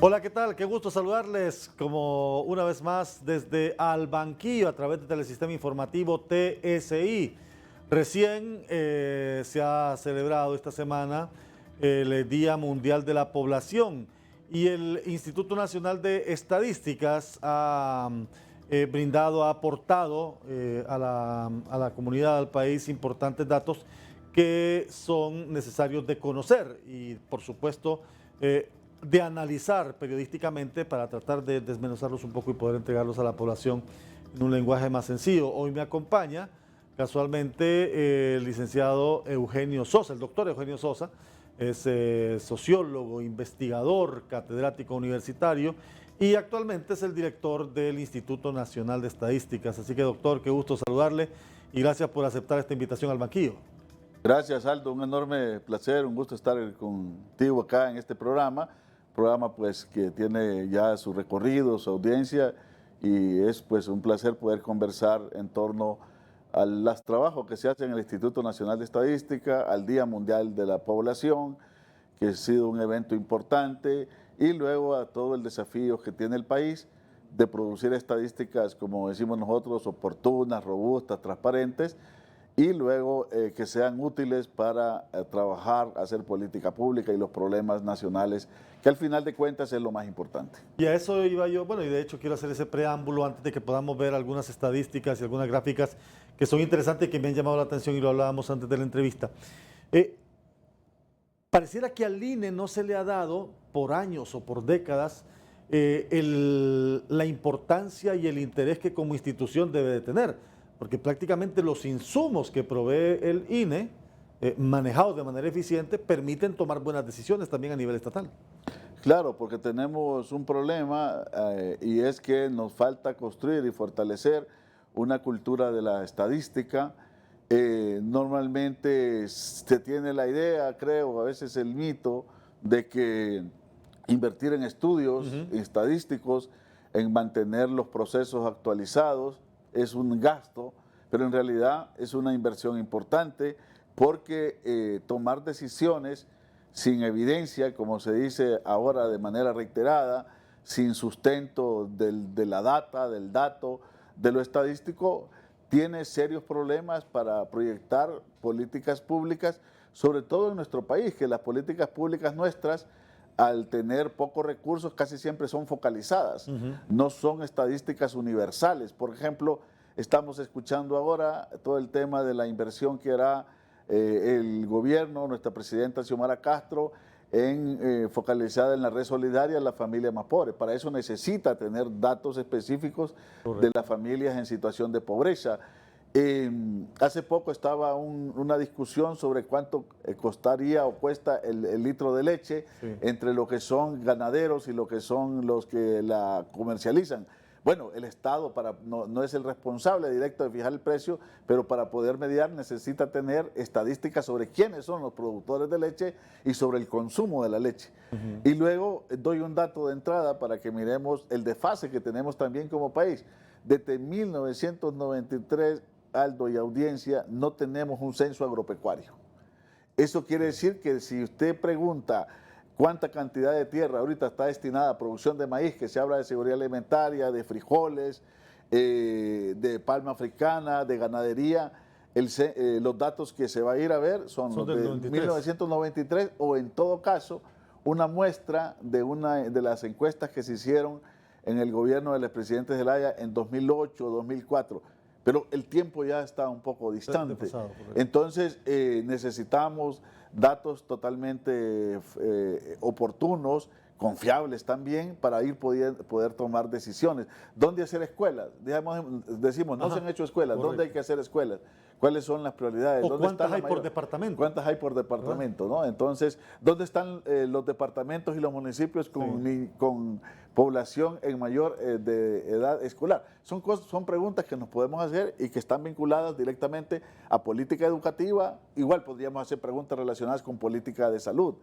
Hola, ¿qué tal? Qué gusto saludarles como una vez más desde Al Banquillo a través de Telesistema Informativo TSI. Recién se ha celebrado esta semana el Día Mundial de la Población y el Instituto Nacional de Estadísticas ha ha aportado a la comunidad, al país, importantes datos que son necesarios de conocer y, por supuesto, de analizar periodísticamente para tratar de desmenuzarlos un poco y poder entregarlos a la población en un lenguaje más sencillo. Hoy me acompaña casualmente el licenciado Eugenio Sosa, el doctor Eugenio Sosa, es sociólogo, investigador, catedrático universitario y actualmente es el director del Instituto Nacional de Estadísticas. Así que, doctor, qué gusto saludarle y gracias por aceptar esta invitación al banquillo. Gracias, Aldo, un enorme placer, un gusto estar contigo acá en este programa pues que tiene ya su recorrido, su audiencia, y es pues un placer poder conversar en torno a los trabajos que se hacen en el Instituto Nacional de Estadística, al Día Mundial de la Población, que ha sido un evento importante, y luego a todo el desafío que tiene el país de producir estadísticas, como decimos nosotros, oportunas, robustas, transparentes, y luego que sean útiles para trabajar, hacer política pública y los problemas nacionales, que al final de cuentas es lo más importante. Y a eso iba yo, bueno, y de hecho quiero hacer ese preámbulo antes de que podamos ver algunas estadísticas y algunas gráficas que son interesantes y que me han llamado la atención y lo hablábamos antes de la entrevista. Pareciera que al INE no se le ha dado por años o por décadas la importancia y el interés que como institución debe de tener, porque prácticamente los insumos que provee el INE, manejados de manera eficiente, permiten tomar buenas decisiones también a nivel estatal. Claro, porque tenemos un problema y es que nos falta construir y fortalecer una cultura de la estadística. Normalmente se tiene la idea, creo, a veces el mito, de que invertir en estudios estadísticos, en mantener los procesos actualizados, es un gasto, pero en realidad es una inversión importante porque tomar decisiones sin evidencia, como se dice ahora de manera reiterada, sin sustento de la data, del dato, de lo estadístico, tiene serios problemas para proyectar políticas públicas, sobre todo en nuestro país, que las políticas públicas nuestras, al tener pocos recursos, casi siempre son focalizadas, no son estadísticas universales. Por ejemplo, estamos escuchando ahora todo el tema de la inversión que hará el gobierno, nuestra presidenta Xiomara Castro, focalizada en la red solidaria a la familia más pobre. Para eso necesita tener datos específicos de las familias en situación de pobreza. Hace poco estaba una discusión sobre cuánto costaría o cuesta el litro de leche entre lo que son ganaderos y lo que son los que la comercializan. Bueno, el Estado no es el responsable directo de fijar el precio, pero para poder mediar necesita tener estadísticas sobre quiénes son los productores de leche y sobre el consumo de la leche. Y luego doy un dato de entrada para que miremos el desfase que tenemos también como país. Desde 1993, Aldo y audiencia, no tenemos un censo agropecuario. Eso quiere decir que si usted pregunta cuánta cantidad de tierra ahorita está destinada a producción de maíz, que se habla de seguridad alimentaria, de frijoles, de palma africana, de ganadería, los datos que se va a ir a ver son los de 1993 o en todo caso una muestra de las encuestas que se hicieron en el gobierno del expresidente Zelaya en 2008 o 2004. Pero el tiempo ya está un poco distante. Entonces necesitamos datos totalmente oportunos, confiables también, para poder tomar decisiones. ¿Dónde hacer escuelas? Decimos, no se han hecho escuelas. Correcto. ¿Dónde hay que hacer escuelas? ¿Cuáles son las prioridades? ¿O cuántas hay por departamento? ¿Cuántas hay por departamento? ¿No? Entonces, ¿dónde están los departamentos y los municipios con población en mayor de edad escolar? Son preguntas que nos podemos hacer y que están vinculadas directamente a política educativa. Igual podríamos hacer preguntas relacionadas con política de salud.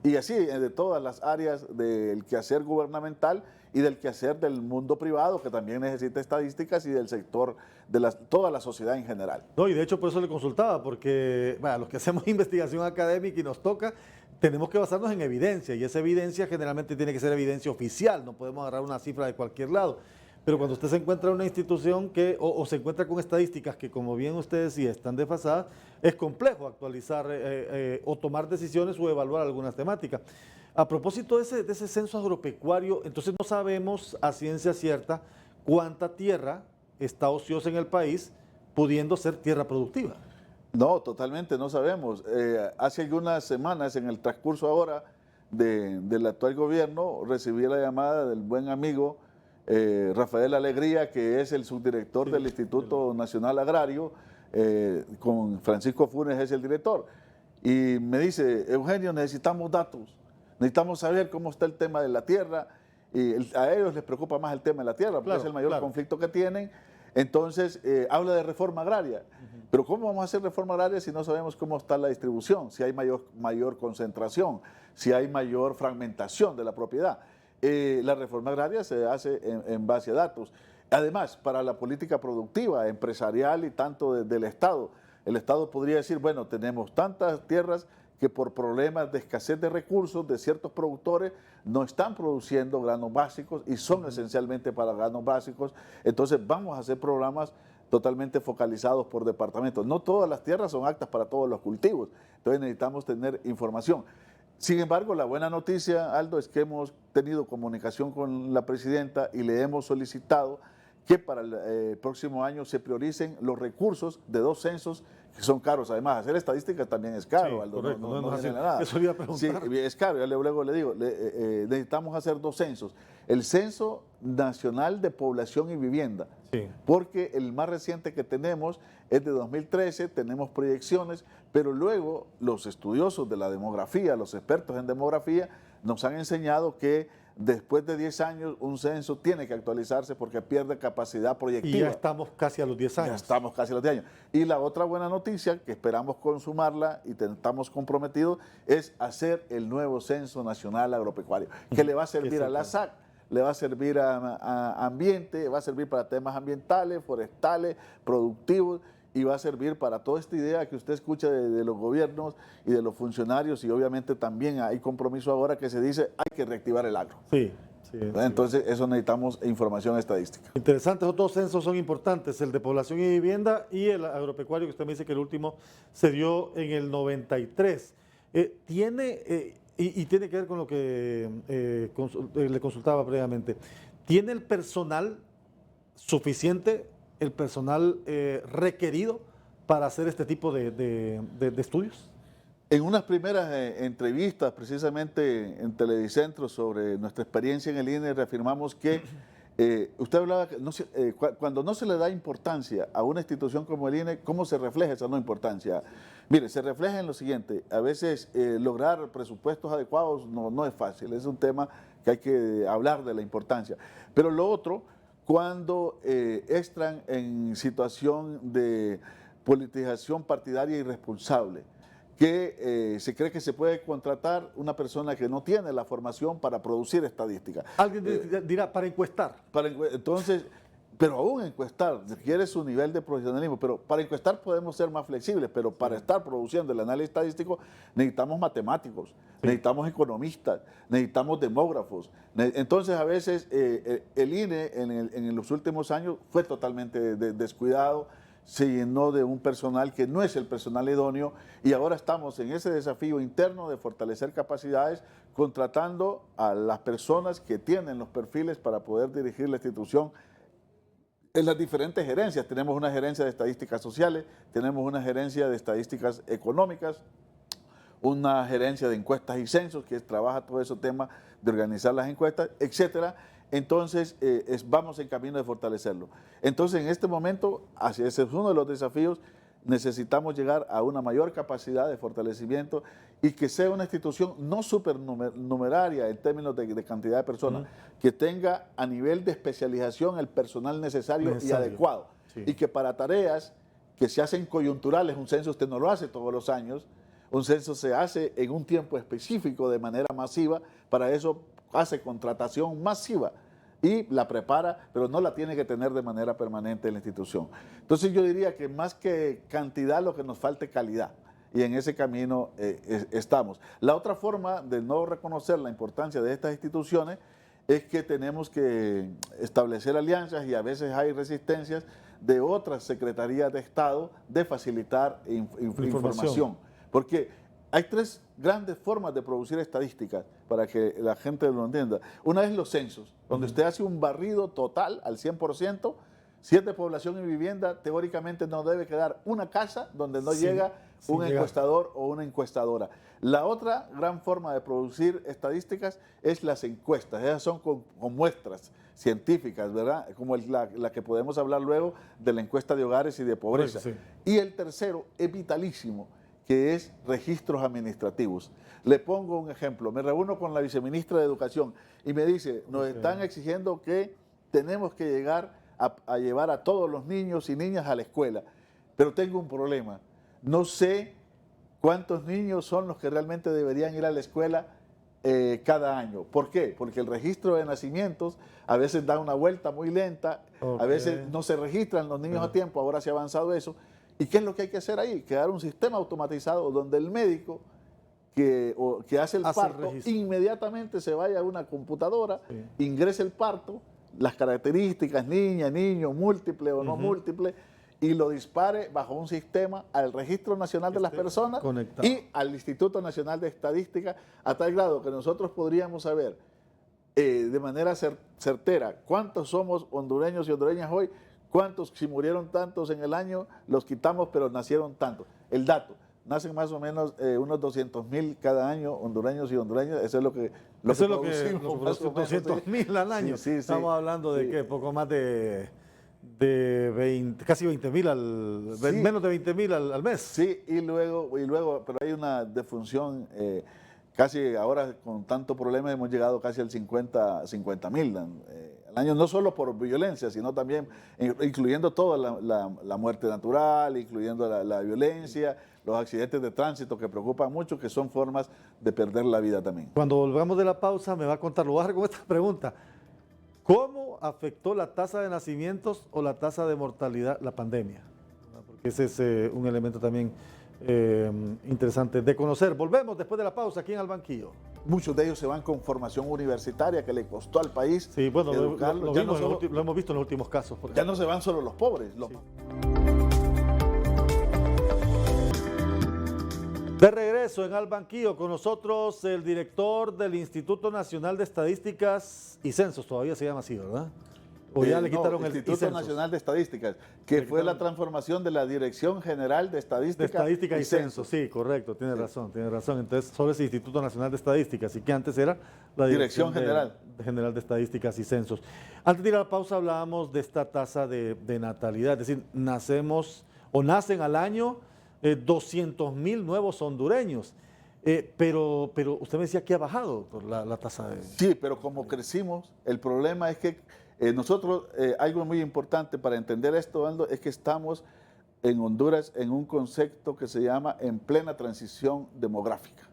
Y así, de todas las áreas del quehacer gubernamental y del quehacer del mundo privado, que también necesita estadísticas, y del sector de toda la sociedad en general. No, y de hecho por eso le consultaba, porque bueno, los que hacemos investigación académica y nos toca, tenemos que basarnos en evidencia, y esa evidencia generalmente tiene que ser evidencia oficial, no podemos agarrar una cifra de cualquier lado. Pero cuando usted se encuentra en una institución o se encuentra con estadísticas que, como bien usted decía, están desfasadas, es complejo actualizar o tomar decisiones o evaluar algunas temáticas. A propósito de ese censo agropecuario, entonces no sabemos a ciencia cierta cuánta tierra está ociosa en el país, pudiendo ser tierra productiva. No, totalmente, no sabemos. Hace algunas semanas, en el transcurso ahora del actual gobierno, recibí la llamada del buen amigo Rafael Alegría, que es el subdirector del Instituto Nacional Agrario, con Francisco Funes es el director. Y me dice, Eugenio, necesitamos datos, necesitamos saber cómo está el tema de la tierra. Y a ellos les preocupa más el tema de la tierra, porque es el mayor conflicto que tienen. Entonces, habla de reforma agraria. Pero ¿cómo vamos a hacer reforma agraria si no sabemos cómo está la distribución? Si hay mayor concentración, si hay mayor fragmentación de la propiedad. La reforma agraria se hace en base a datos. Además, para la política productiva, empresarial y tanto del Estado, el Estado podría decir, bueno, tenemos tantas tierras que por problemas de escasez de recursos de ciertos productores no están produciendo granos básicos y son esencialmente para granos básicos. Entonces vamos a hacer programas totalmente focalizados por departamentos. No todas las tierras son aptas para todos los cultivos, entonces necesitamos tener información. Sin embargo, la buena noticia, Aldo, es que hemos tenido comunicación con la presidenta y le hemos solicitado que para el próximo año se prioricen los recursos de 2 censos que son caros. Además, hacer estadísticas también es caro, Sí, Aldo, correcto, no genera nada. Eso le iba a preguntar. Sí, es caro, luego le digo, necesitamos hacer 2 censos. El Censo Nacional de Población y Vivienda, Sí. porque el más reciente que tenemos es de 2013, tenemos proyecciones, pero luego los estudiosos de la demografía, los expertos en demografía, nos han enseñado que después de 10 años un censo tiene que actualizarse porque pierde capacidad proyectiva. Y ya estamos casi a los 10 años. Ya estamos casi a los 10 años. Y la otra buena noticia, que esperamos consumarla y estamos comprometidos, es hacer el nuevo Censo Nacional Agropecuario, que le va a servir a la SAC, le va a servir a ambiente, va a servir para temas ambientales, forestales, productivos, y va a servir para toda esta idea que usted escucha de los gobiernos y de los funcionarios, y obviamente también hay compromiso ahora que se dice hay que reactivar el agro. Sí. Entonces, eso necesitamos información estadística. Interesante, esos 2 censos son importantes, el de población y vivienda y el agropecuario, que usted me dice que el último se dio en el 93. Y tiene que ver con lo que le consultaba previamente. ¿Tiene el personal suficiente, el personal requerido para hacer este tipo de estudios? En unas primeras entrevistas, precisamente en Televicentro, sobre nuestra experiencia en el INE, reafirmamos que usted hablaba que cuando no se le da importancia a una institución como el INE, ¿cómo se refleja esa no importancia? Mire, se refleja en lo siguiente: a veces lograr presupuestos adecuados no es fácil, es un tema que hay que hablar de la importancia. Pero lo otro, cuando entran en situación de politización partidaria irresponsable, que se cree que se puede contratar una persona que no tiene la formación para producir estadística. Alguien dirá, para encuestar. Entonces, pero aún encuestar requiere su nivel de profesionalismo, pero para encuestar podemos ser más flexibles, pero para estar produciendo el análisis estadístico necesitamos matemáticos, necesitamos economistas, necesitamos demógrafos. Entonces, a veces el INE en los últimos años fue totalmente descuidado, se llenó de un personal que no es el personal idóneo, y ahora estamos en ese desafío interno de fortalecer capacidades, contratando a las personas que tienen los perfiles para poder dirigir la institución en las diferentes gerencias. Tenemos una gerencia de estadísticas sociales, tenemos una gerencia de estadísticas económicas, una gerencia de encuestas y censos que trabaja todo ese tema de organizar las encuestas, etcétera. Entonces, vamos en camino de fortalecerlo. Entonces, en este momento, ese es uno de los desafíos, necesitamos llegar a una mayor capacidad de fortalecimiento y que sea una institución no supernumeraria en términos de cantidad de personas, que tenga a nivel de especialización el personal necesario y adecuado. Sí. Y que para tareas que se hacen coyunturales, un censo usted no lo hace todos los años, un censo se hace en un tiempo específico de manera masiva, para eso hace contratación masiva y la prepara, pero no la tiene que tener de manera permanente en la institución. Entonces yo diría que más que cantidad, lo que nos falta es calidad. y en ese camino estamos. La otra forma de no reconocer la importancia de estas instituciones es que tenemos que establecer alianzas y a veces hay resistencias de otras secretarías de Estado de facilitar información. Porque hay tres grandes formas de producir estadísticas para que la gente lo entienda. Una es los censos, donde usted hace un barrido total al 100%. Si es de población y vivienda, teóricamente no debe quedar una casa donde no llega un encuestador o una encuestadora. La otra gran forma de producir estadísticas es las encuestas. Esas son con muestras científicas, ¿verdad? Como la que podemos hablar luego de la encuesta de hogares y de pobreza. Sí. Y el tercero es vitalísimo, que es registros administrativos. Le pongo un ejemplo. Me reúno con la viceministra de Educación y me dice, nos están exigiendo que tenemos que llegar a llevar a todos los niños y niñas a la escuela. Pero tengo un problema. No sé cuántos niños son los que realmente deberían ir a la escuela cada año. ¿Por qué? Porque el registro de nacimientos a veces da una vuelta muy lenta, a veces no se registran los niños a tiempo, ahora se ha avanzado eso. ¿Y qué es lo que hay que hacer ahí? Crear un sistema automatizado donde el médico que hace el parto inmediatamente se vaya a una computadora, ingrese el parto, las características, niña, niño, múltiple o no múltiple, y lo dispare bajo un sistema al Registro Nacional de las Personas conectado y al Instituto Nacional de Estadística, a tal grado que nosotros podríamos saber de manera certera cuántos somos hondureños y hondureñas hoy, cuántos, si murieron tantos en el año, los quitamos, pero nacieron tantos. El dato. Nacen más o menos unos 200,000 cada año hondureños y hondureñas. Eso es lo que producimos. 200,000 al año. Sí. Estamos hablando de que poco más de 20, casi 20,000 menos de 20,000 al mes. Sí, y luego, pero hay una defunción. Casi ahora con tanto problema hemos llegado casi al 50,000 al año, no solo por violencia, sino también incluyendo toda la muerte natural, incluyendo la violencia, los accidentes de tránsito que preocupan mucho, que son formas de perder la vida también. Cuando volvamos de la pausa me va a contar, lo voy a dejar con esta pregunta. ¿Cómo afectó la tasa de nacimientos o la tasa de mortalidad la pandemia? Porque ese es un elemento también interesante de conocer. Volvemos después de la pausa aquí en Al Banquillo. Muchos de ellos se van con formación universitaria que le costó al país. Sí, bueno, lo hemos visto en los últimos casos. Ya no se van solo los pobres. De regreso en Al Banquillo con nosotros el director del Instituto Nacional de Estadísticas y Censos, todavía se llama así, ¿verdad? O ya le quitaron el Instituto Nacional de Estadísticas, que fue la transformación de la Dirección General de Estadística y Censos. Sí, correcto, tiene razón. Entonces, sobre ese Instituto Nacional de Estadísticas, y que antes era la Dirección General de Estadísticas y Censos. Antes de ir a la pausa hablábamos de esta tasa de natalidad, es decir, nacen al año 200,000 nuevos hondureños. Pero usted me decía que ha bajado la tasa de... Sí, pero como crecimos, el problema es que nosotros, algo muy importante para entender esto, Aldo, es que estamos en Honduras en un concepto que se llama en plena transición demográfica.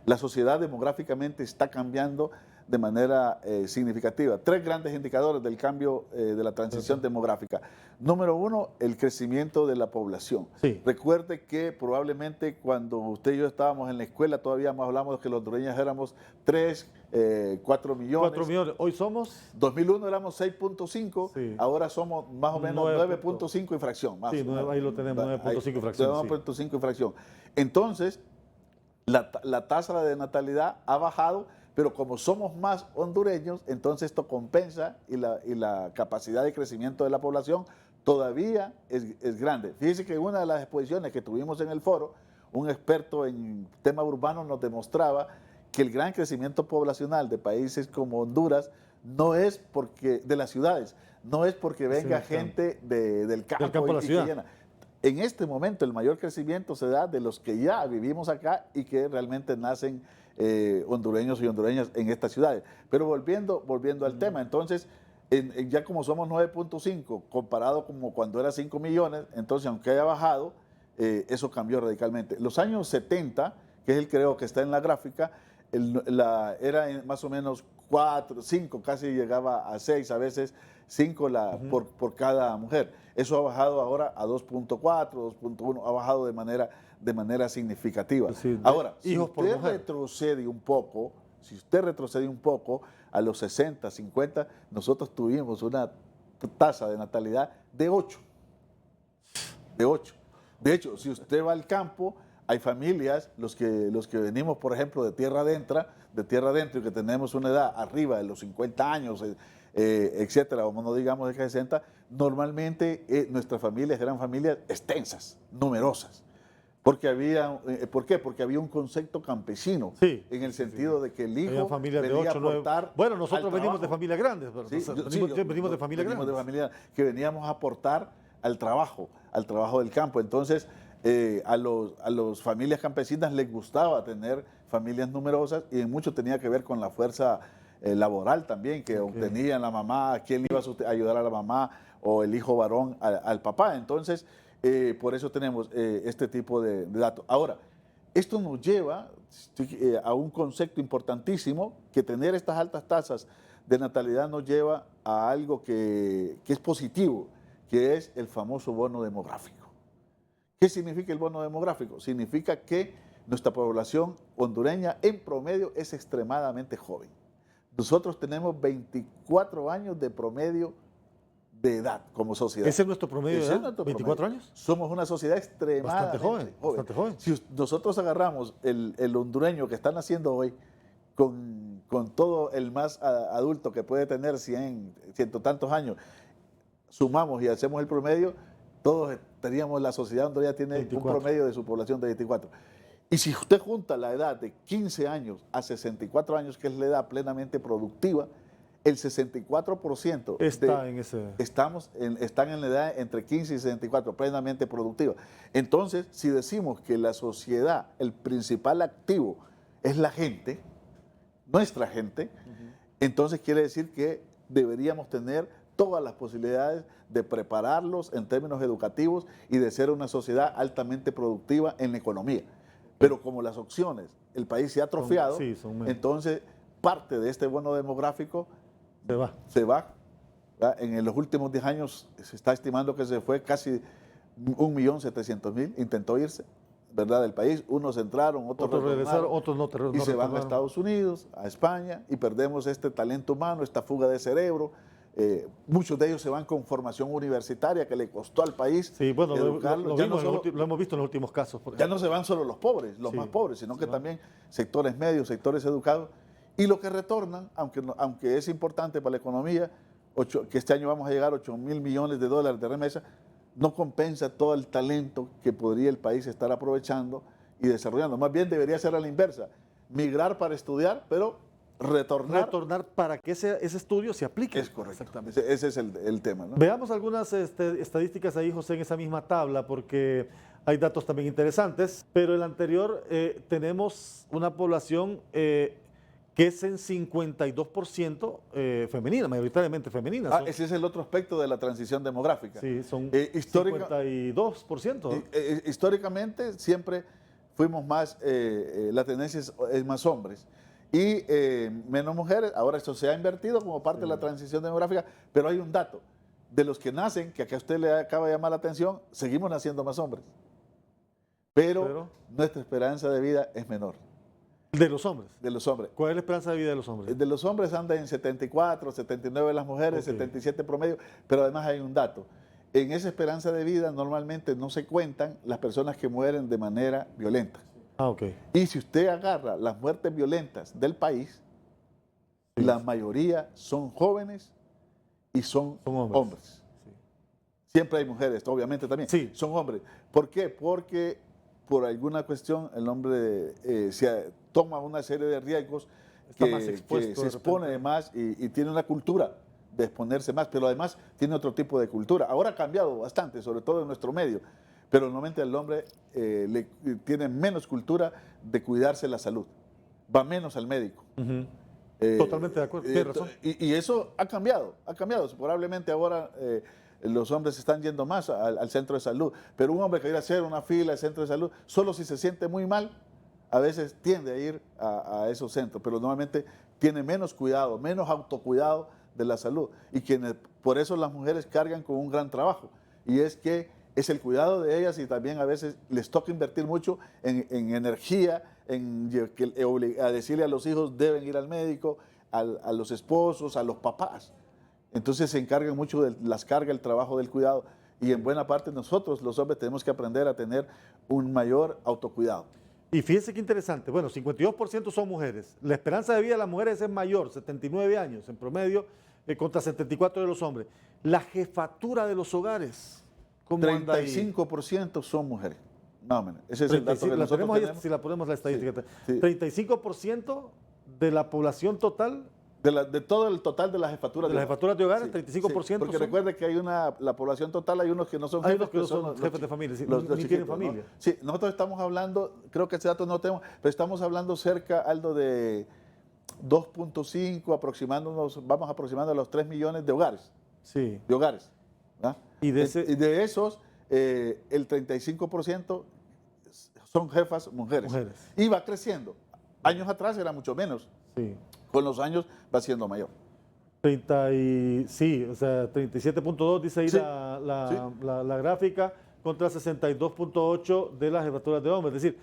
La sociedad demográficamente está cambiando de manera significativa. Tres grandes indicadores del cambio de la transición demográfica. Número uno, el crecimiento de la población. Sí. Recuerde que probablemente cuando usted y yo estábamos en la escuela todavía hablamos de que los hondureños éramos 4 millones. 4 millones. Hoy somos... 2001 éramos 6.5, sí. Ahora somos más o menos 9.5 y fracción. Sí, ahí lo tenemos, 9.5 y fracción. 9.5 y fracción. Entonces, la tasa de natalidad ha bajado, pero como somos más hondureños, entonces esto compensa y la capacidad de crecimiento de la población todavía es grande. Fíjese que una de las exposiciones que tuvimos en el foro, un experto en tema urbano nos demostraba que el gran crecimiento poblacional de países como Honduras no es porque de las ciudades, no es porque venga gente del campo a la ciudad. Que llena. En este momento el mayor crecimiento se da de los que ya vivimos acá y que realmente nacen hondureños y hondureñas en estas ciudades. Pero volviendo al tema, entonces ya como somos 9.5 comparado como cuando era 5 millones, entonces aunque haya bajado, eso cambió radicalmente. Los años 70, que es el creo que está en la gráfica, era más o menos 4, 5, casi llegaba a 6, a veces 5 por cada mujer. Eso ha bajado ahora a 2.4, 2.1, ha bajado de manera significativa. Sí, Ahora, si hijos por usted mujer. retrocede un poco, a los 60, 50, nosotros tuvimos una tasa de natalidad de 8. De 8. De hecho, si usted va al campo, hay familias, los que venimos, por ejemplo, de tierra adentro y que tenemos una edad arriba de los 50 años, etcétera, o no digamos de 60, normalmente nuestras familias eran familias extensas, numerosas. Porque ¿por qué? Porque había un concepto campesino, Sí, en el sentido de que el hijo familias de venía 8, a 9. aportar. Bueno, nosotros al venimos de trabajo. familias grandes, pero Sí, venimos de familias venimos de grandes. familia que veníamos a aportar al trabajo del campo. Entonces, a los familias campesinas les gustaba tener familias numerosas y en mucho tenía que ver con la fuerza laboral también que obtenía la mamá, quién iba a ayudar a la mamá o el hijo varón al papá. Entonces, por eso tenemos este tipo de datos. Ahora, esto nos lleva a un concepto importantísimo, que tener estas altas tasas de natalidad nos lleva a algo que es positivo, que es el famoso bono demográfico. ¿Qué significa el bono demográfico? Significa que nuestra población hondureña en promedio es extremadamente joven. Nosotros tenemos 24 años de promedio de edad como sociedad. ¿Ese es nuestro promedio de Ese es edad? nuestro ¿24 promedio. años? Somos una sociedad extremadamente joven. Bastante joven. Si nosotros agarramos el hondureño que está naciendo hoy con todo el más adulto que puede tener 100 tantos años, sumamos y hacemos el promedio, todos teníamos, la sociedad hondureña tiene 24. un promedio de su población de 24. Y si usted junta la edad de 15 años a 64 años, que es la edad plenamente productiva, el 64% están en la edad entre 15 y 64, plenamente productiva. Entonces, si decimos que la sociedad, el principal activo es la gente, nuestra gente, entonces quiere decir que deberíamos tener todas las posibilidades de prepararlos en términos educativos y de ser una sociedad altamente productiva en la economía. Pero como las opciones, el país se ha atrofiado, entonces parte de este bono demográfico se va. En los últimos 10 años se está estimando que se fue casi 1.700.000, intentó irse, ¿verdad?, del país. Unos entraron, otros regresaron, otros no. Y se van a Estados Unidos, a España, y perdemos este talento humano, esta fuga de cerebro. Muchos de ellos se van con formación universitaria que le costó al país educarlos. Lo hemos visto en los últimos casos. Ya no se van solo los pobres, los más pobres, sino que también sectores medios, sectores educados. Y lo que retornan, aunque es importante para la economía, que este año vamos a llegar a $8.000 millones de remesa, no compensa todo el talento que podría el país estar aprovechando y desarrollando. Más bien debería ser a la inversa, migrar para estudiar, pero retornar para que ese estudio se aplique. Es correcto. Exactamente. Ese es el tema, ¿no? Veamos algunas estadísticas ahí, José, en esa misma tabla, porque hay datos también interesantes, pero el anterior tenemos una población que es en 52% femenina, mayoritariamente femenina. Ese es el otro aspecto de la transición demográfica. Sí, son 52%. Históricamente siempre fuimos más, la tendencia es más hombres y menos mujeres. Ahora esto se ha invertido como parte de la transición demográfica, pero hay un dato. De los que nacen, que acá a usted le acaba de llamar la atención, seguimos naciendo más hombres. Pero nuestra esperanza de vida es menor. ¿De los hombres? De los hombres. ¿Cuál es la esperanza de vida de los hombres? De los hombres anda en 74, 79 las mujeres, 77 promedio, pero además hay un dato. En esa esperanza de vida normalmente no se cuentan las personas que mueren de manera violenta. Y si usted agarra las muertes violentas del país, la mayoría son jóvenes y son hombres. Siempre hay mujeres, obviamente también. Son hombres. ¿Por qué? Porque por alguna cuestión el hombre toma una serie de riesgos que se expone más y tiene una cultura de exponerse más, pero además tiene otro tipo de cultura. Ahora ha cambiado bastante, sobre todo en nuestro medio, pero normalmente el hombre tiene menos cultura de cuidarse la salud, va menos al médico. Totalmente de acuerdo, tiene razón. Y eso ha cambiado. Probablemente ahora los hombres están yendo más al centro de salud, pero un hombre que ir a hacer una fila al centro de salud, solo si se siente muy mal, a veces tiende a ir a esos centros, pero normalmente tiene menos cuidado, menos autocuidado de la salud. Y quienes, por eso las mujeres cargan con un gran trabajo. Y es que es el cuidado de ellas y también a veces les toca invertir mucho en energía, a decirle a los hijos deben ir al médico, a los esposos, a los papás. Entonces se encargan mucho de las cargas, el trabajo del cuidado. Y en buena parte nosotros, los hombres, tenemos que aprender a tener un mayor autocuidado. Y fíjense qué interesante, bueno, 52% son mujeres. La esperanza de vida de las mujeres es mayor, 79 años en promedio, contra 74 de los hombres. La jefatura de los hogares, ¿cómo anda ahí? 35% son mujeres. No, man, ese es el dato que la nosotros tenemos ahí, tenemos. si la ponemos la estadística. Sí, sí. 35% de la población total De todo el total de las jefaturas de las jefaturas de hogares, Sí, 35%. sí, porque son, recuerde que hay la población total, hay unos que no son hay jefes, unos que no son los jefes de familia, sí, los ni tienen chiquitos, familia. ¿no? Sí, nosotros estamos hablando, creo que ese dato no tenemos, pero estamos hablando cerca, Aldo, de 2.5, vamos aproximando a los 3 millones de hogares. Sí. De hogares. ¿verdad? Y de esos, el 35% son jefas mujeres. Y va creciendo. Años atrás era mucho menos. Sí. Con los años va siendo mayor. 37.2 dice ahí Sí, la gráfica contra 62.8 de las jefaturas de hombres. Es decir,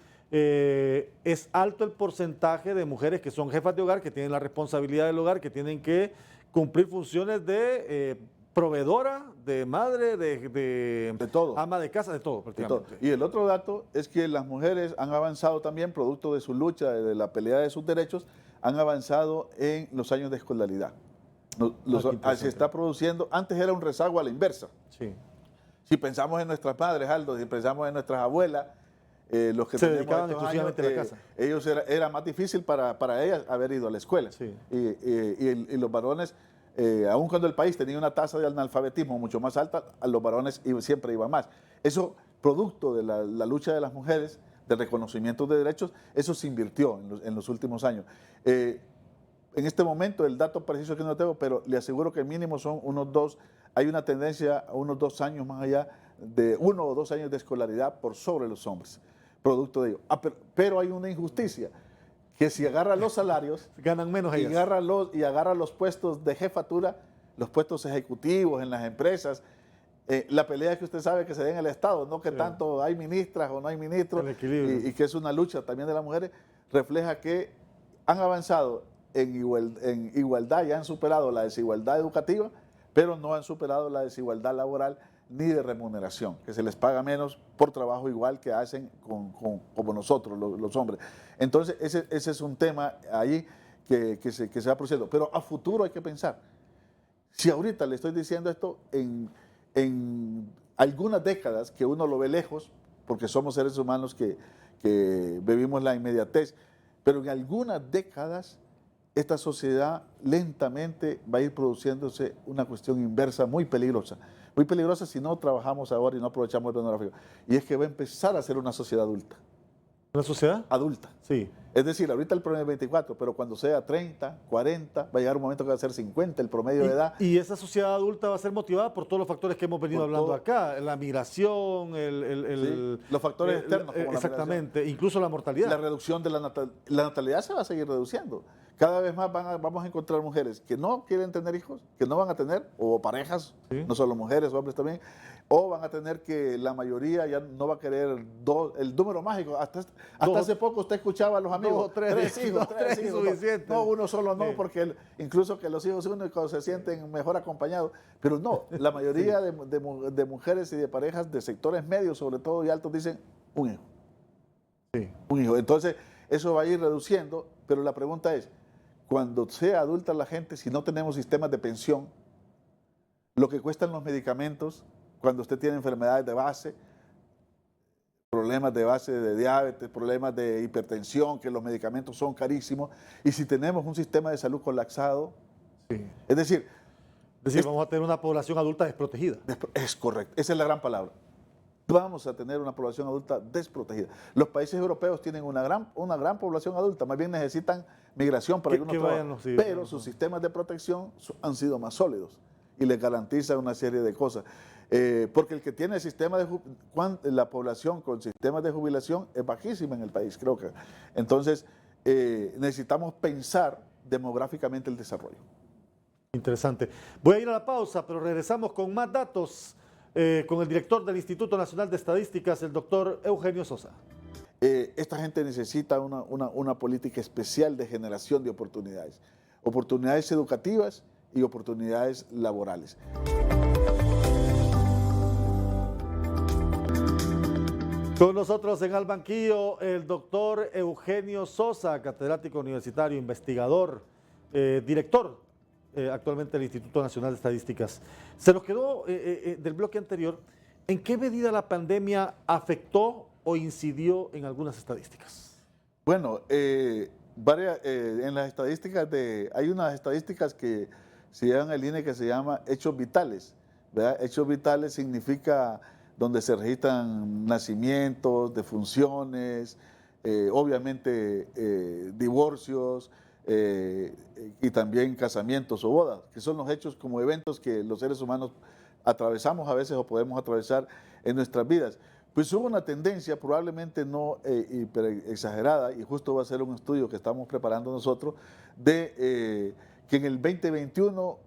es alto el porcentaje de mujeres que son jefas de hogar, que tienen la responsabilidad del hogar, que tienen que cumplir funciones de proveedora, de madre, de todo. ama de casa, de todo prácticamente. Y el otro dato es que las mujeres han avanzado también, producto de su lucha, de la pelea de sus derechos, han avanzado en los años de escolaridad. Se está produciendo, antes era un rezago a la inversa. Sí. Si pensamos en nuestras madres, Aldo, si pensamos en nuestras abuelas, los que se tenemos dedicaban estos exclusivamente años, a la casa. Ellos era más difícil para ellas haber ido a la escuela. Sí. Y los varones, aun cuando el país tenía una tasa de analfabetismo mucho más alta, a los varones siempre iba más. Eso, producto de la lucha de las mujeres, de reconocimiento de derechos, eso se invirtió en los últimos años. En este momento, el dato preciso que no tengo, pero le aseguro que mínimo son hay una tendencia a unos 2 años más allá, de 1 o 2 años de escolaridad por sobre los hombres, producto de ello. Pero hay una injusticia, que si agarra los salarios, ganan menos ellas. Y agarra los puestos de jefatura, los puestos ejecutivos en las empresas, la pelea que usted sabe que se da en el Estado, no que tanto hay ministras o no hay ministros, y que es una lucha también de las mujeres, refleja que han avanzado en igualdad y han superado la desigualdad educativa, pero no han superado la desigualdad laboral ni de remuneración, que se les paga menos por trabajo igual que hacen como nosotros, los hombres. Entonces, ese es un tema ahí que se va produciendo. Pero a futuro hay que pensar. Si ahorita le estoy diciendo esto, en algunas décadas que uno lo ve lejos, porque somos seres humanos que vivimos la inmediatez, pero en algunas décadas esta sociedad lentamente va a ir produciéndose una cuestión inversa muy peligrosa si no trabajamos ahora y no aprovechamos el demográfico. Y es que va a empezar a ser una sociedad adulta. ¿Una sociedad? Adulta. Sí. Es decir, ahorita el promedio es 24, pero cuando sea 30, 40, va a llegar un momento que va a ser 50 el promedio de edad. Y esa sociedad adulta va a ser motivada por todos los factores que hemos venido hablando acá, la migración, los factores externos. Como exactamente, incluso la mortalidad. La reducción de la natalidad se va a seguir reduciendo. Cada vez más vamos a encontrar mujeres que no quieren tener hijos, que no van a tener, o parejas, no solo mujeres, hombres también, o van a tener que la mayoría ya no va a querer el número mágico. Hasta hace poco usted escuchaba a los amigos, tres hijos. Suficiente. No, uno solo no, porque incluso que los hijos únicos se sienten mejor acompañados. Pero no, la mayoría de mujeres y de parejas de sectores medios, sobre todo y altos, dicen un hijo. Sí. Un hijo. Entonces, eso va a ir reduciendo, pero la pregunta es, cuando sea adulta la gente, si no tenemos sistemas de pensión, lo que cuestan los medicamentos, cuando usted tiene enfermedades de base, problemas de base de diabetes, problemas de hipertensión, que los medicamentos son carísimos, y si tenemos un sistema de salud colapsado, es decir, vamos a tener una población adulta desprotegida. Es correcto, esa es la gran palabra. Vamos a tener una población adulta desprotegida. Los países europeos tienen una gran población adulta, más bien necesitan migración para algunos trabajos, pero sus sistemas de protección han sido más sólidos y les garantizan una serie de cosas. Porque el que tiene la población con sistemas de jubilación es bajísima en el país, creo que. Entonces, necesitamos pensar demográficamente el desarrollo. Interesante. Voy a ir a la pausa, pero regresamos con más datos con el director del Instituto Nacional de Estadísticas, el doctor Eugenio Sosa. Esta gente necesita una política especial de generación de oportunidades. Oportunidades educativas y oportunidades laborales. Con nosotros en Al Banquillo el doctor Eugenio Sosa, catedrático universitario, investigador, director actualmente del Instituto Nacional de Estadísticas. Se nos quedó del bloque anterior, ¿en qué medida la pandemia afectó o incidió en algunas estadísticas? Bueno, en las estadísticas hay unas estadísticas que se llevan al INE que se llama hechos vitales, ¿verdad? Hechos vitales significa donde se registran nacimientos, defunciones, obviamente divorcios y también casamientos o bodas, que son los hechos como eventos que los seres humanos atravesamos a veces o podemos atravesar en nuestras vidas. Pues hubo una tendencia, probablemente no exagerada, y justo va a ser un estudio que estamos preparando nosotros, de que en el 2021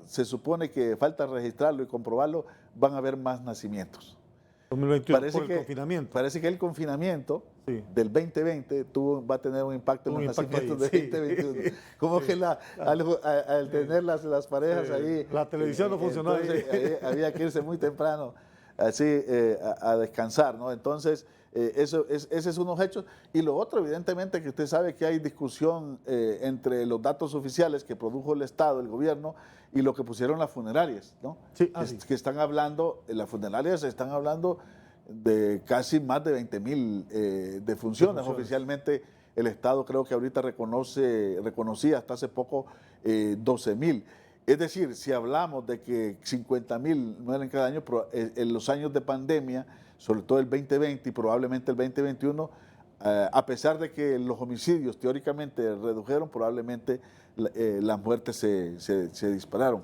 se supone que falta registrarlo y comprobarlo, van a haber más nacimientos. 2021, por el confinamiento. Parece que el confinamiento sí. del 2020 va a tener un impacto en los nacimientos del 2021. Como que al tener las parejas ahí... La televisión no funcionó ahí. Había que irse muy temprano así a descansar, ¿no? Entonces, ese es unos hechos. Y lo otro, evidentemente, que usted sabe que hay discusión entre los datos oficiales que produjo el Estado, el gobierno, y lo que pusieron las funerarias, ¿no? Sí, que están hablando, las funerarias están hablando de casi más de 20,000 defunciones. Oficialmente, el Estado creo que ahorita reconocía hasta hace poco 12,000. Es decir, si hablamos de que 50,000 mueren cada año, pero en los años de pandemia, sobre todo el 2020 y probablemente el 2021, a pesar de que los homicidios teóricamente redujeron, probablemente las muertes se dispararon.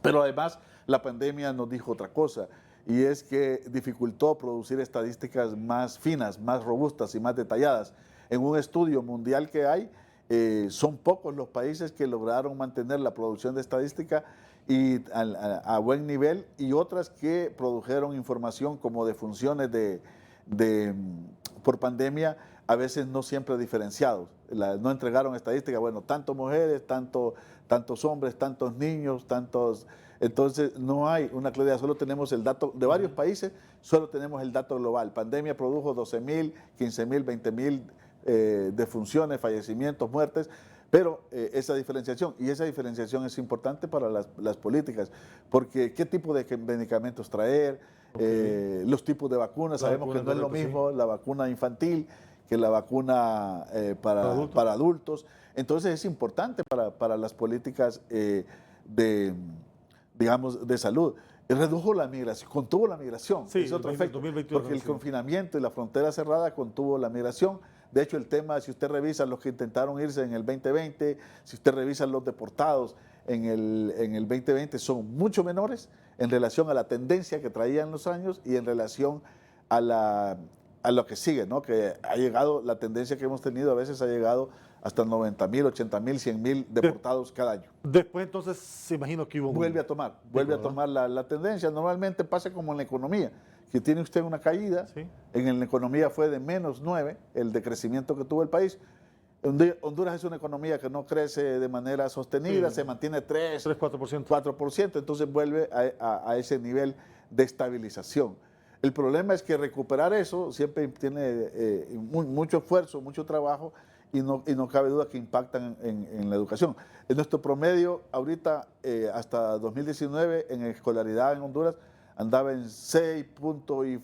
Pero además la pandemia nos dijo otra cosa, y es que dificultó producir estadísticas más finas, más robustas y más detalladas. En un estudio mundial que hay, son pocos los países que lograron mantener la producción de estadística y a buen nivel, y otras que produjeron información como defunciones por pandemia, a veces no siempre diferenciados. No entregaron estadísticas, bueno, tantas mujeres, tantos hombres, tantos niños, tantos... Entonces no hay una claridad, solo tenemos el dato de varios países, solo tenemos el dato global. Pandemia produjo 12,000, 15,000, 20,000 defunciones, fallecimientos, muertes, pero esa diferenciación es importante para las políticas, porque qué tipo de medicamentos traer, los tipos de vacunas, sabemos que no es lo mismo la vacuna infantil que la vacuna para adultos, entonces es importante para las políticas de salud. Redujo la migración, contuvo la migración, sí, es otro efecto, porque el confinamiento y la frontera cerrada contuvo la migración. De hecho, el tema, si usted revisa los que intentaron irse en el 2020, si usted revisa los deportados en el 2020, son mucho menores en relación a la tendencia que traían los años y en relación a lo que sigue, ¿no? Que ha llegado, la tendencia que hemos tenido a veces ha llegado hasta 90,000, 80,000, 100,000 deportados cada año. Después entonces se imagino que hubo vuelve a tomar la tendencia. Normalmente pasa como en la economía, que tiene usted una caída, ¿sí? En la economía fue de -9 el decrecimiento que tuvo el país. Honduras es una economía que no crece de manera sostenida, sí. Se mantiene 4%, entonces vuelve a ese nivel de estabilización. El problema es que recuperar eso siempre tiene mucho esfuerzo, mucho trabajo, y no cabe duda que impactan en la educación. En nuestro promedio, ahorita, hasta 2019, en escolaridad en Honduras, andaba en 6 puntos y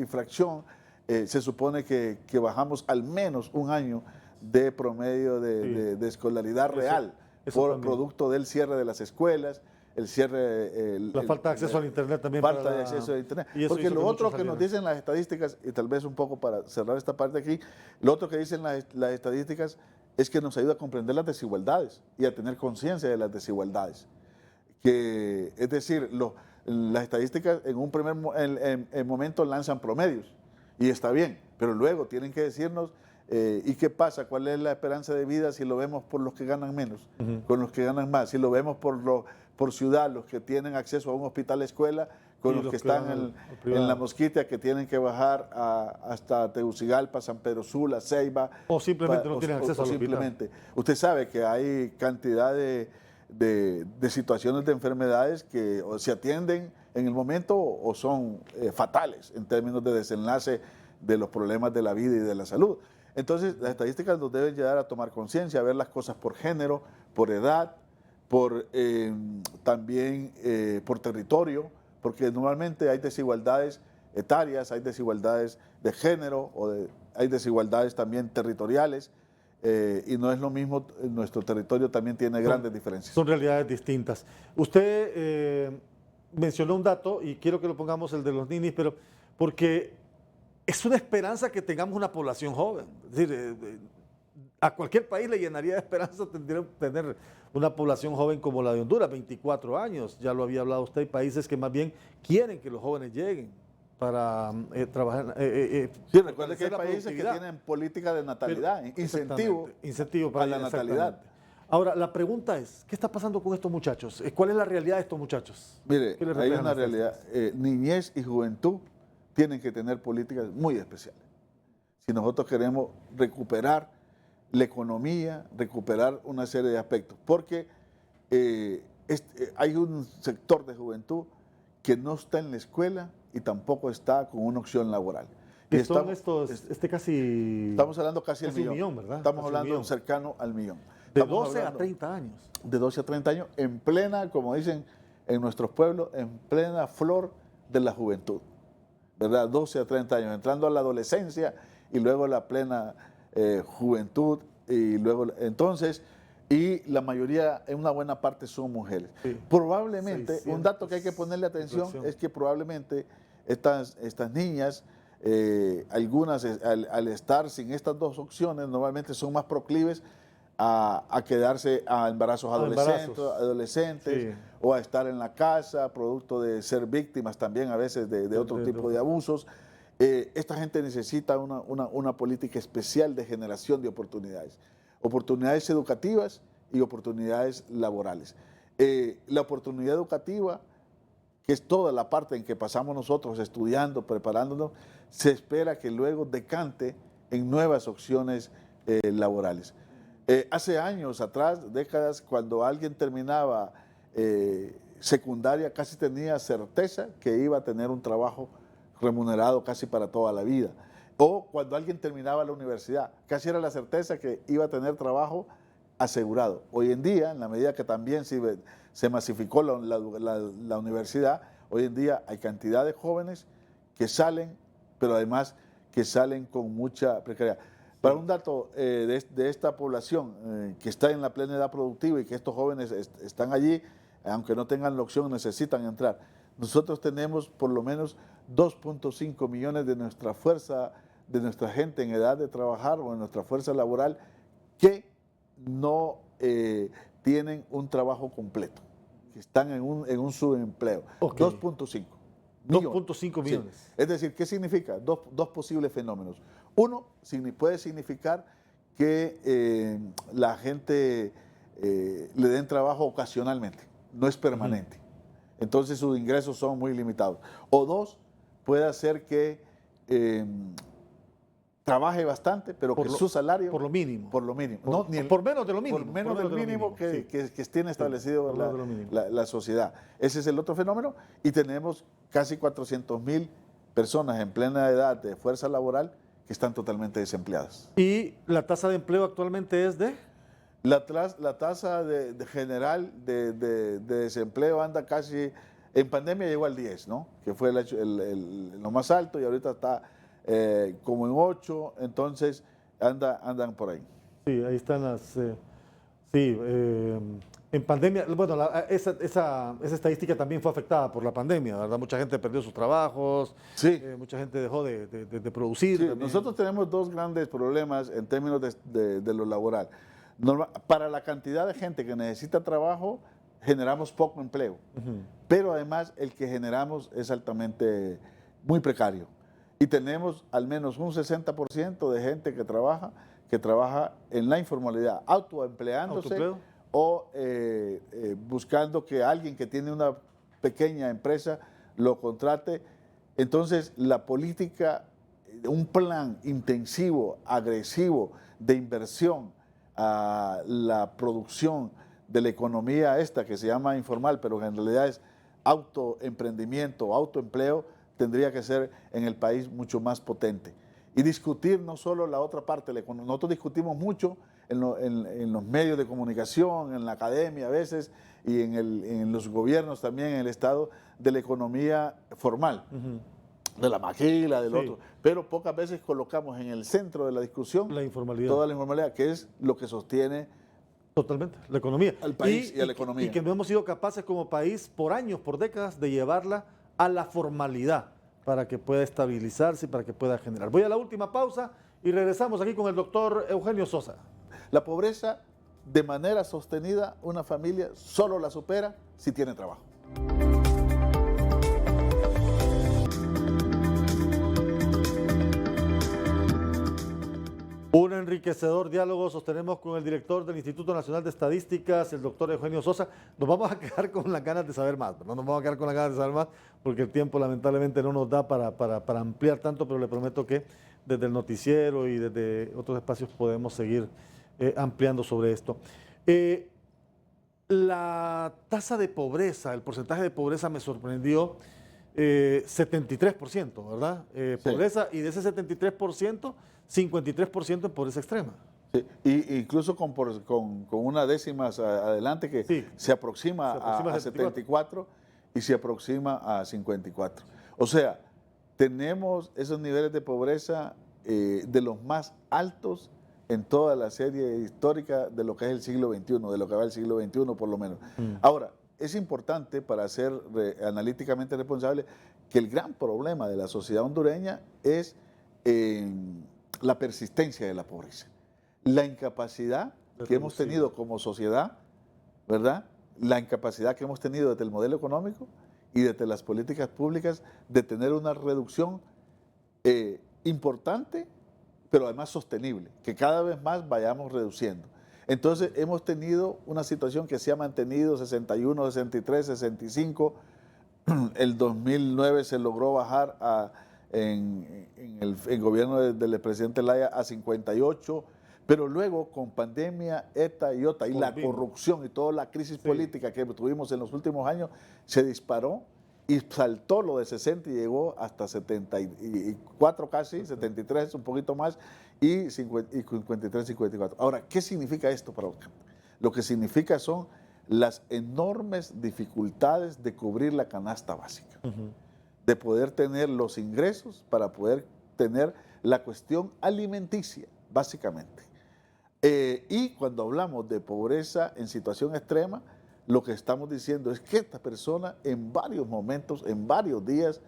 fracción. Se supone que bajamos al menos un año de promedio de escolaridad real, por producto del cierre de las escuelas, el cierre... la falta de acceso al Internet también. Falta de acceso al Internet. Porque lo otro que nos dicen las estadísticas, y tal vez un poco para cerrar esta parte aquí, lo otro que dicen las estadísticas es que nos ayuda a comprender las desigualdades y a tener conciencia de las desigualdades. Es decir, las estadísticas en un primer momento lanzan promedios, y está bien, pero luego tienen que decirnos ¿Y qué pasa? ¿Cuál es la esperanza de vida si lo vemos por los que ganan menos, con los que ganan más? Si lo vemos por ciudad, los que tienen acceso a un hospital escuela, con los que están en la Mosquitia, que tienen que bajar hasta Tegucigalpa, San Pedro Sula, Ceiba. O simplemente no tienen acceso al simplemente. Usted sabe que hay cantidad de situaciones de enfermedades que o se atienden en el momento o son fatales en términos de desenlace de los problemas de la vida y de la salud. Entonces, las estadísticas nos deben llevar a tomar conciencia, a ver las cosas por género, por edad, también por territorio, porque normalmente hay desigualdades etarias, hay desigualdades de género, hay desigualdades también territoriales, y no es lo mismo, nuestro territorio también tiene grandes diferencias. Son realidades distintas. Usted mencionó un dato, y quiero que lo pongamos, el de los ninis, pero porque es una esperanza que tengamos una población joven. Es decir, a cualquier país le llenaría de esperanza tener una población joven como la de Honduras, 24 años, ya lo había hablado usted, hay países que más bien quieren que los jóvenes lleguen para trabajar. Sí, recuerde que hay países que tienen política de natalidad, incentivo para la natalidad. Ahora, la pregunta es, ¿qué está pasando con estos muchachos? ¿Cuál es la realidad de estos muchachos? Mire, hay una realidad, niñez y juventud tienen que tener políticas muy especiales. Si nosotros queremos recuperar la economía, recuperar una serie de aspectos, porque hay un sector de juventud que no está en la escuela y tampoco está con una opción laboral. Estamos hablando casi del millón, ¿verdad? Estamos hablando cercano al millón. De 12 a 30 años. De 12 a 30 años, en plena, como dicen en nuestros pueblos, en plena flor de la juventud, ¿verdad? 12 a 30 años, entrando a la adolescencia y luego la plena juventud, y luego, entonces, y la mayoría, en una buena parte, son mujeres. Sí. Probablemente, un dato que hay que ponerle atención es que probablemente estas niñas, algunas al estar sin estas dos opciones, normalmente son más proclives a quedarse a embarazos adolescentes sí. O a estar en la casa, producto de ser víctimas también a veces de otro tipo de abusos. Esta gente necesita una política especial de generación de oportunidades. Oportunidades educativas y oportunidades laborales. La oportunidad educativa, que es toda la parte en que pasamos nosotros estudiando, preparándonos, se espera que luego decante en nuevas opciones laborales. Hace años atrás, décadas, cuando alguien terminaba secundaria, casi tenía certeza que iba a tener un trabajo remunerado casi para toda la vida. O cuando alguien terminaba la universidad, casi era la certeza que iba a tener trabajo asegurado. Hoy en día, en la medida que también se masificó la universidad, hoy en día hay cantidad de jóvenes que salen, pero además que salen con mucha precariedad. Para un dato de esta población que está en la plena edad productiva y que estos jóvenes están allí, aunque no tengan la opción, necesitan entrar. Nosotros tenemos por lo menos 2.5 millones de nuestra fuerza, de nuestra gente en edad de trabajar o en nuestra fuerza laboral que no tienen un trabajo completo, que están en un subempleo. Okay. 2.5 millones. 2.5 millones. Sí. Es decir, ¿qué significa? Dos posibles fenómenos. Uno, puede significar que la gente le den trabajo ocasionalmente, no es permanente. Entonces sus ingresos son muy limitados. O dos, puede hacer que trabaje bastante, pero que su salario... Por lo mínimo. Por lo mínimo. Por menos de lo mínimo. Por menos del mínimo que tiene establecido la sociedad. Ese es el otro fenómeno. Y tenemos casi 400.000 personas en plena edad de fuerza laboral que están totalmente desempleadas. ¿Y la tasa de empleo actualmente es de...? La tasa general de desempleo anda casi, en pandemia llegó al 10, ¿no? Que fue lo más alto y ahorita está como en 8, entonces andan por ahí. Sí, ahí están las... en pandemia, bueno, esa estadística también fue afectada por la pandemia, ¿verdad? Mucha gente perdió sus trabajos, sí. Mucha gente dejó de producir. Sí, nosotros tenemos dos grandes problemas en términos de lo laboral. Para la cantidad de gente que necesita trabajo, generamos poco empleo, pero además el que generamos es altamente muy precario. Y tenemos al menos un 60% de gente que trabaja en la informalidad, autoempleándose ¿Autoempleo? o buscando que alguien que tiene una pequeña empresa lo contrate. Entonces, la política, un plan intensivo, agresivo de inversión a la producción de la economía esta que se llama informal, pero que en realidad es autoemprendimiento, autoempleo, tendría que ser en el país mucho más potente. Y discutir no solo la otra parte, nosotros discutimos mucho en los medios de comunicación, en la academia a veces, y en los gobiernos también, en el Estado, de la economía formal, de la maquila, del otro, pero pocas veces colocamos en el centro de la discusión La informalidad. toda la informalidad, que es lo que sostiene Totalmente, la economía. al país y a la economía. Y que no hemos sido capaces como país por años, por décadas, de llevarla a la formalidad para que pueda estabilizarse y para que pueda generar. Voy a la última pausa y regresamos aquí con el doctor Eugenio Sosa. La pobreza, de manera sostenida, una familia solo la supera si tiene trabajo. Un enriquecedor diálogo sostenemos con el director del Instituto Nacional de Estadísticas, el doctor Eugenio Sosa. Nos vamos a quedar con las ganas de saber más, ¿no? Nos vamos a quedar con las ganas de saber más porque el tiempo lamentablemente no nos da para ampliar tanto, pero le prometo que desde el noticiero y desde otros espacios podemos seguir ampliando sobre esto. La tasa de pobreza, el porcentaje de pobreza me sorprendió, 73%, ¿verdad? Pobreza, y de ese 73%, 53% en pobreza extrema. Sí, y incluso con una décima adelante que Sí, se aproxima a 74 y se aproxima a 54. O sea, tenemos esos niveles de pobreza de los más altos en toda la serie histórica de lo que es el siglo XXI, de lo que va el siglo XXI por lo menos. Ahora, es importante para ser analíticamente responsable que el gran problema de la sociedad hondureña es la persistencia de la pobreza. La incapacidad que hemos tenido como sociedad, ¿verdad? La incapacidad que hemos tenido desde el modelo económico y desde las políticas públicas de tener una reducción importante, pero además sostenible, que cada vez más vayamos reduciendo. Entonces hemos tenido una situación que se ha mantenido 61, 63, 65. El 2009 se logró bajar en el gobierno del presidente Laya a 58, pero luego con pandemia, ETA y OTA y la corrupción y toda la crisis política que tuvimos en los últimos años, se disparó y saltó lo de 60 y llegó hasta 74 casi, 73, un poquito más, y 53, 54. Ahora, ¿qué significa esto para Oscar? Lo que significa son las enormes dificultades de cubrir la canasta básica, de poder tener los ingresos para poder tener la cuestión alimenticia, básicamente. Y cuando hablamos de pobreza en situación extrema, lo que estamos diciendo es que esta persona en varios momentos, en varios días,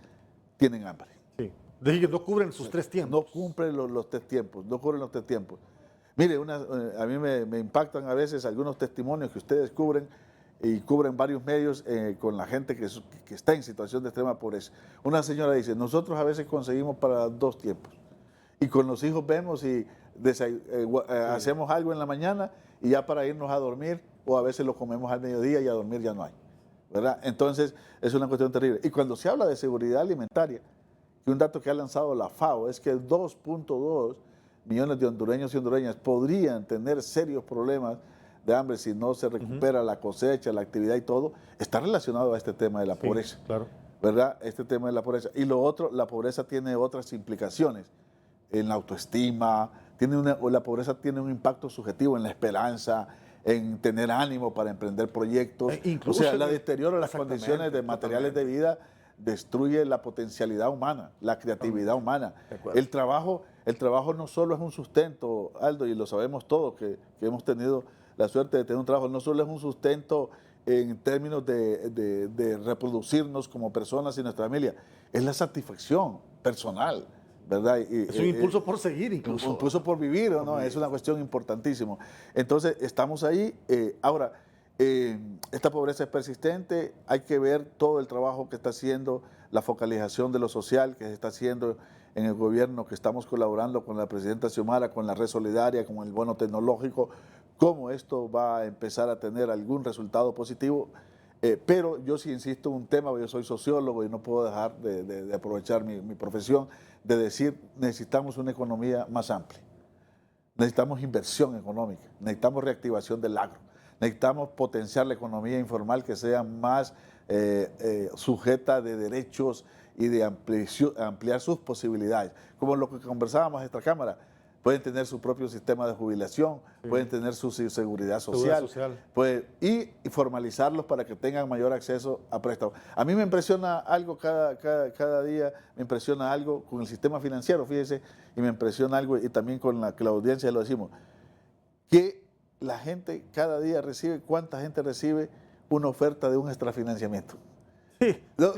tienen hambre. Sí. De que no cubren sus 3 tiempos. No cumplen los 3 tiempos, no cubren los 3 tiempos. Mire, a mí me impactan a veces algunos testimonios que ustedes cubren y cubren varios medios con la gente que está en situación de extrema pobreza. Una señora dice, nosotros a veces conseguimos para 2 tiempos y con los hijos vemos y hacemos algo en la mañana y ya para irnos a dormir, o a veces lo comemos al mediodía y a dormir ya no hay, ¿verdad? Entonces es una cuestión terrible. Y cuando se habla de seguridad alimentaria, y un dato que ha lanzado la FAO es que 2.2 millones de hondureños y hondureñas podrían tener serios problemas de hambre si no se recupera la cosecha, la actividad y todo, está relacionado a este tema de la pobreza, claro, ¿verdad? Este tema de la pobreza. Y lo otro, la pobreza tiene otras implicaciones en la autoestima, la pobreza tiene un impacto subjetivo en la esperanza, en tener ánimo para emprender proyectos. O sea, la deterioro de las condiciones de materiales de vida destruye la potencialidad humana, la creatividad humana. El trabajo no solo es un sustento, Aldo, y lo sabemos todos que hemos tenido la suerte de tener un trabajo, no solo es un sustento en términos de reproducirnos como personas y nuestra familia, es la satisfacción personal, ¿verdad? Es un impulso por seguir incluso. Un impulso por vivir, ¿no? Es una cuestión importantísima. Entonces, estamos ahí. Ahora, esta pobreza es persistente, hay que ver todo el trabajo que está haciendo, la focalización de lo social que se está haciendo en el gobierno que estamos colaborando con la presidenta Xiomara, con la Red Solidaria, con el bono tecnológico, cómo esto va a empezar a tener algún resultado positivo. Pero yo sí insisto en un tema, yo soy sociólogo y no puedo dejar de aprovechar mi profesión, de decir, necesitamos una economía más amplia, necesitamos inversión económica, necesitamos reactivación del agro, necesitamos potenciar la economía informal que sea más sujeta de derechos y de ampliar sus posibilidades. Como lo que conversábamos en esta Cámara, pueden tener su propio sistema de jubilación, pueden tener su seguridad social, y formalizarlos para que tengan mayor acceso a préstamos. A mí me impresiona algo cada día, me impresiona algo con el sistema financiero, fíjese, y me impresiona algo, y también con la audiencia lo decimos, que la gente cada día recibe, ¿cuánta gente recibe una oferta de un extrafinanciamiento? Sí. ¿No?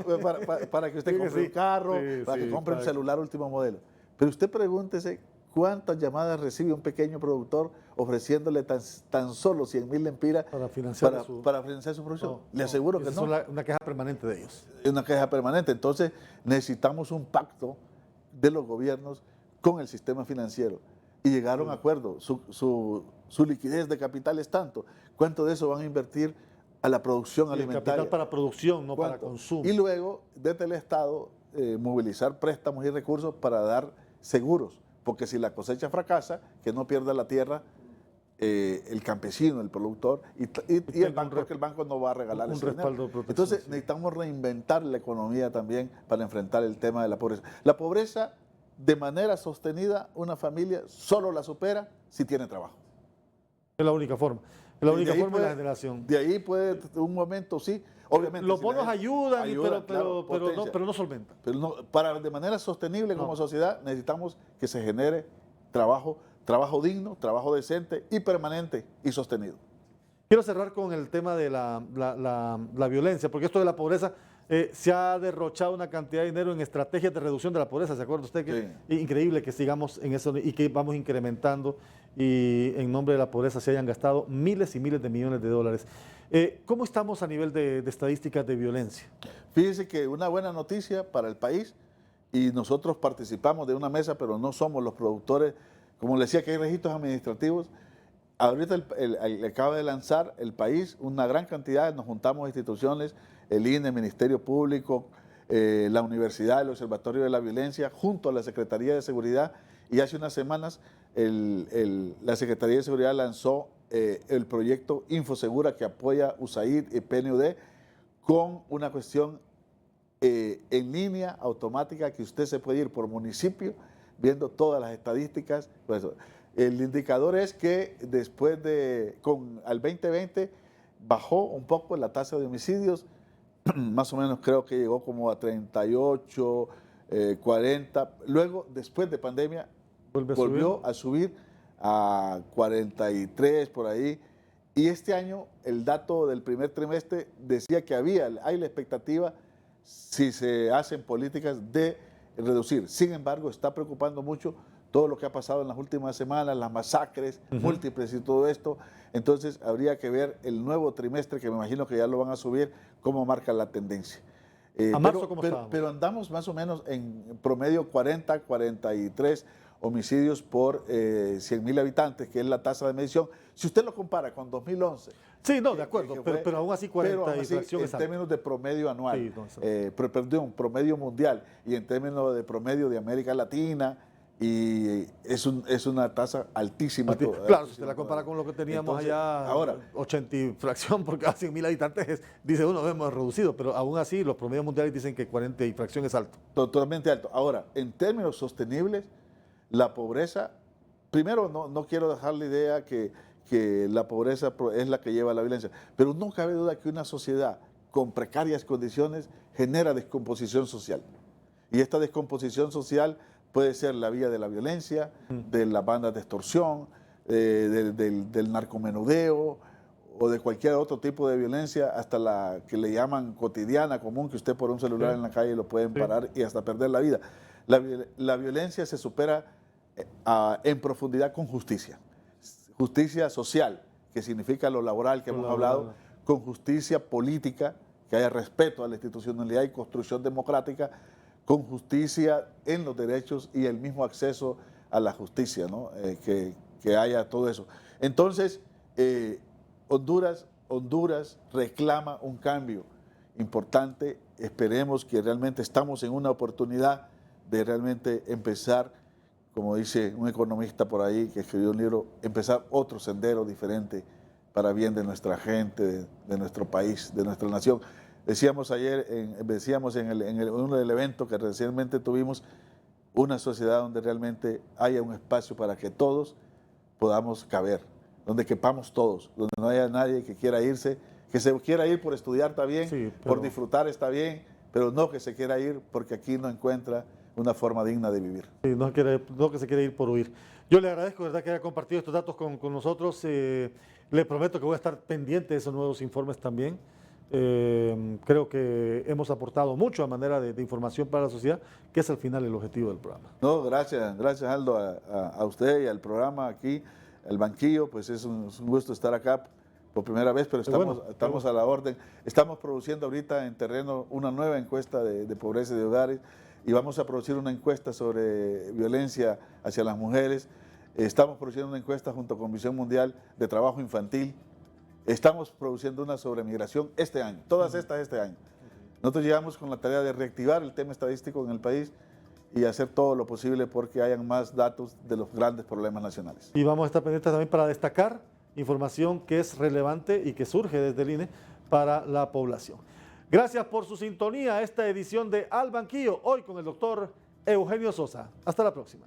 Para que usted compre un carro, para que compre un celular último modelo. Pero usted pregúntese cuántas llamadas recibe un pequeño productor ofreciéndole tan solo 100,000 lempiras para financiar su producción. Le aseguro que no. Es una queja permanente de ellos. Es una queja permanente. Entonces necesitamos un pacto de los gobiernos con el sistema financiero y llegar a un acuerdo. Su liquidez de capital es tanto. ¿Cuánto de eso van a invertir a la producción alimentaria? Capital para producción, no para consumo. Y luego, desde el Estado, movilizar préstamos y recursos para dar seguros. Porque si la cosecha fracasa, que no pierda la tierra el campesino, el productor, y el banco, porque el banco no va a regalar ese dinero. Entonces necesitamos reinventar la economía también para enfrentar el tema de la pobreza. La pobreza, de manera sostenida, una familia solo la supera si tiene trabajo. Es la única forma. Es la única forma de la generación. De ahí puede, un momento sí, obviamente. Los bonos ayudan, pero no solventan. Pero no, de manera sostenible como sociedad necesitamos que se genere trabajo digno, trabajo decente y permanente y sostenido. Quiero cerrar con el tema de la violencia, porque esto de la pobreza se ha derrochado una cantidad de dinero en estrategias de reducción de la pobreza. ¿Se acuerda usted? Que es increíble que sigamos en eso y que vamos incrementando y en nombre de la pobreza se hayan gastado miles y miles de millones de dólares. ¿Cómo estamos a nivel de estadísticas de violencia? Fíjese que una buena noticia para el país, y nosotros participamos de una mesa, pero no somos los productores. Como le decía, que hay registros administrativos. Ahorita acaba de lanzar el país una gran cantidad, nos juntamos instituciones, el INE, el Ministerio Público, la Universidad, el Observatorio de la Violencia, junto a la Secretaría de Seguridad, y hace unas semanas la Secretaría de Seguridad lanzó el proyecto Infosegura que apoya USAID y PNUD con una cuestión en línea automática que usted se puede ir por municipio viendo todas las estadísticas. Pues, el indicador es que después al 2020 bajó un poco la tasa de homicidios, más o menos creo que llegó como a 38, 40. Luego, después de pandemia, volvió a subir a 43 por ahí. Y este año el dato del primer trimestre decía que hay la expectativa, si se hacen políticas, de reducir. Sin embargo, está preocupando mucho todo lo que ha pasado en las últimas semanas, las masacres múltiples y todo esto. Entonces habría que ver el nuevo trimestre, que me imagino que ya lo van a subir, cómo marca la tendencia. ¿A marzo cómo estábamos? Pero andamos más o menos en promedio 40, 43 homicidios por 100,000 habitantes, que es la tasa de medición. Si usted lo compara con 2011. Sí, no, de acuerdo, pero aún así 40 y fracción en términos de promedio anual, perdón, promedio mundial, y en términos de promedio de América Latina, y es una tasa altísima. Claro, si usted la compara con lo que teníamos allá, ahora 80 y fracción por cada 100,000 habitantes, dice uno, hemos reducido, pero aún así los promedios mundiales dicen que 40 y fracción es alto. Totalmente alto. Ahora, en términos sostenibles, la pobreza, primero no quiero dejar la idea que la pobreza es la que lleva a la violencia, pero no cabe duda que una sociedad con precarias condiciones genera descomposición social. Y esta descomposición social puede ser la vía de la violencia, de las bandas de extorsión, del narcomenudeo o de cualquier otro tipo de violencia, hasta la que le llaman cotidiana, común, que usted por un celular en la calle lo pueden parar y hasta perder la vida. La violencia se supera en profundidad con justicia. Justicia social, que significa lo laboral que hemos hablado, con justicia política, que haya respeto a la institucionalidad y construcción democrática, con justicia en los derechos y el mismo acceso a la justicia, ¿no? Que haya todo eso. Entonces, Honduras reclama un cambio importante. Esperemos que realmente estamos en una oportunidad de realmente empezar, como dice un economista por ahí que escribió un libro, empezar otro sendero diferente para bien de nuestra gente, de nuestro país, de nuestra nación. Decíamos ayer, en uno del evento que recientemente tuvimos, una sociedad donde realmente haya un espacio para que todos podamos caber, donde quepamos todos, donde no haya nadie que quiera irse, que se quiera ir por estudiar está bien, Sí, por disfrutar está bien, pero no que se quiera ir porque aquí no encuentra una forma digna de vivir. Sí, no que se quiere ir por huir. Yo le agradezco, ¿verdad?, que haya compartido estos datos con nosotros. Le prometo que voy a estar pendiente de esos nuevos informes también. Creo que hemos aportado mucho a manera de información para la sociedad, que es al final el objetivo del programa. No, gracias Aldo, a usted y al programa aquí, el banquillo, pues es un gusto estar acá por primera vez, pero estamos a la orden. Estamos produciendo ahorita en terreno una nueva encuesta de pobreza de hogares y vamos a producir una encuesta sobre violencia hacia las mujeres. Estamos produciendo una encuesta junto con Visión Mundial de Trabajo Infantil. Estamos produciendo una sobre migración este año, todas estas este año. Nosotros llegamos con la tarea de reactivar el tema estadístico en el país y hacer todo lo posible porque hayan más datos de los grandes problemas nacionales. Y vamos a estar pendientes también para destacar información que es relevante y que surge desde el INE para la población. Gracias por su sintonía a esta edición de Al Banquillo, hoy con el doctor Eugenio Sosa. Hasta la próxima.